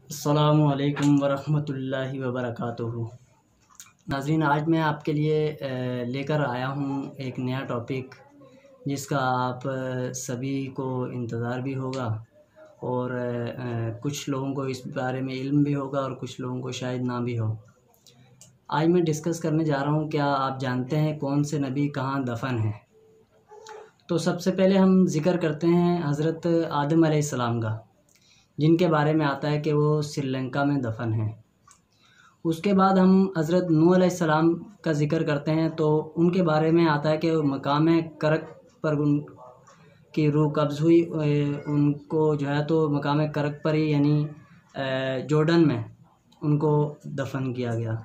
अस्सलामु अलैकुम वरहमतुल्लाहि वबरकातुहू। नाज़रीन, आज मैं आपके लिए लेकर आया हूँ एक नया टॉपिक जिसका आप सभी को इंतज़ार भी होगा और कुछ लोगों को इस बारे में इल्म भी होगा और कुछ लोगों को शायद ना भी हो। आज मैं डिस्कस करने जा रहा हूँ, क्या आप जानते हैं कौन से नबी कहाँ दफन हैं? तो सबसे पहले हम ज़िक्र करते हैं हज़रत आदम अलैहिस्सलाम का, जिनके बारे में आता है कि वो श्रीलंका में दफन हैं। उसके बाद हम हज़रत नूह अलैहिस्सलाम का ज़िक्र करते हैं, तो उनके बारे में आता है कि मकाम करक पर उनकी रूह कब्ज़ हुई। उनको जो है तो मकाम करक पर ही यानी जॉर्डन में उनको दफन किया गया।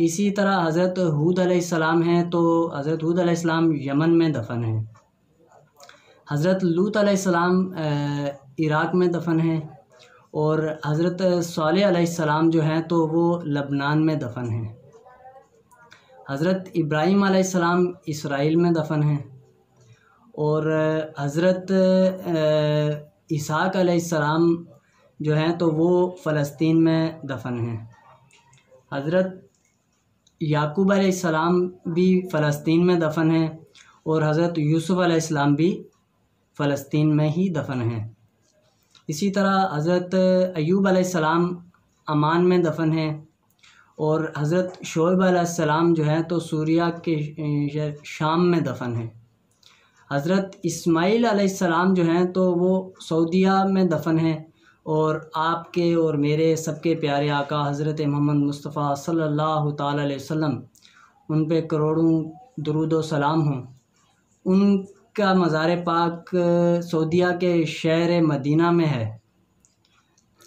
इसी तरह हज़रत हूद अलैहिस्सलाम हैं, तो हज़रत हूद अलैहिस्सलाम यमन में दफन हैं। हज़रत लूत अलैहिस्सलाम इराक़ में दफन हैं और हज़रत सालेह अलैहिस्सलाम जो हैं तो वो लबनान में दफन हैं। हज़रत इब्राहीम अलैहिस्सलाम इसराइल में दफन हैं और हज़रत इसहाक़ अलैहिस्सलाम जो हैं तो वो फ़लस्तीन में दफन हैं। हज़रत याकूब अलैहिस्सलाम भी फ़लस्तीन में दफन हैं और हज़रत यूसुफ़ अलैहिस्सलाम भी फ़लस्तीन में ही दफन हैं। इसी तरह हज़रत अय्यूब अलैहिस्सलाम अमान में दफन हैं और हज़रत शोएब अलैहिस्सलाम जो हैं तो सूरिया के शाम में दफन हैं। हज़रत इस्माईल अलैहिस्सलाम जो हैं तो वो सऊदीया में दफन हैं और आपके और मेरे सबके प्यारे आका हज़रत मोहम्मद मुस्तफ़ा सल्लल्लाहु ताला अलैहि वसल्लम, उन पे करोड़ों दुरूद व सलाम हों, उनका मज़ार पाक सऊदीया के शहर मदीना में है।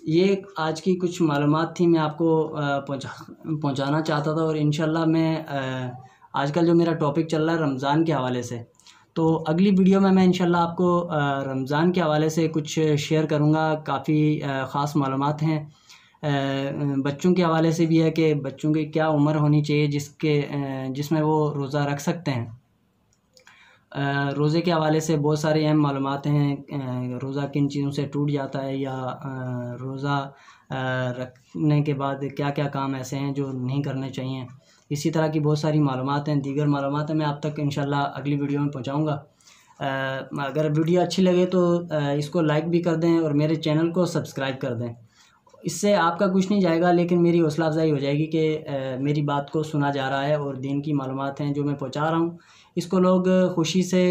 ये आज की कुछ मालूमात थी, मैं आपको पहुंचाना चाहता था। और इंशाल्लाह मैं आजकल जो मेरा टॉपिक चल रहा है रमज़ान के हवाले से, तो अगली वीडियो में मैं इंशाल्लाह आपको रमज़ान के हवाले से कुछ शेयर करूँगा। काफ़ी ख़ास मालूमात हैं। बच्चों के हवाले से भी है कि बच्चों की क्या उम्र होनी चाहिए जिसमें वो रोज़ा रख सकते हैं। रोज़े के हवाले से बहुत सारी अहम मालूमात हैं। रोज़ा किन चीज़ों से टूट जाता है या रोज़ा रखने के बाद क्या क्या काम ऐसे हैं जो नहीं करने चाहिए। इसी तरह की बहुत सारी मालूमात हैं, दीगर मालूमात हैं, मैं आप तक इंशाल्लाह अगली वीडियो में पहुंचाऊंगा। अगर वीडियो अच्छी लगे तो इसको लाइक भी कर दें और मेरे चैनल को सब्सक्राइब कर दें। इससे आपका कुछ नहीं जाएगा, लेकिन मेरी हौसला अफजाई हो जाएगी कि मेरी बात को सुना जा रहा है और दीन की मालूमात हैं जो मैं पहुंचा रहा हूं, इसको लोग खुशी से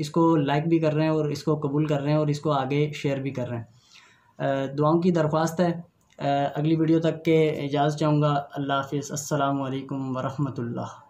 इसको लाइक भी कर रहे हैं और इसको कबूल कर रहे हैं और इसको आगे शेयर भी कर रहे हैं। दुआओं की दरख्वास्त है। अगली वीडियो तक के इजाज़त चाहूँगा। अल्लाह हाफ़िज़। अस्सलामु अलैकुम वरहमतुल्लाह।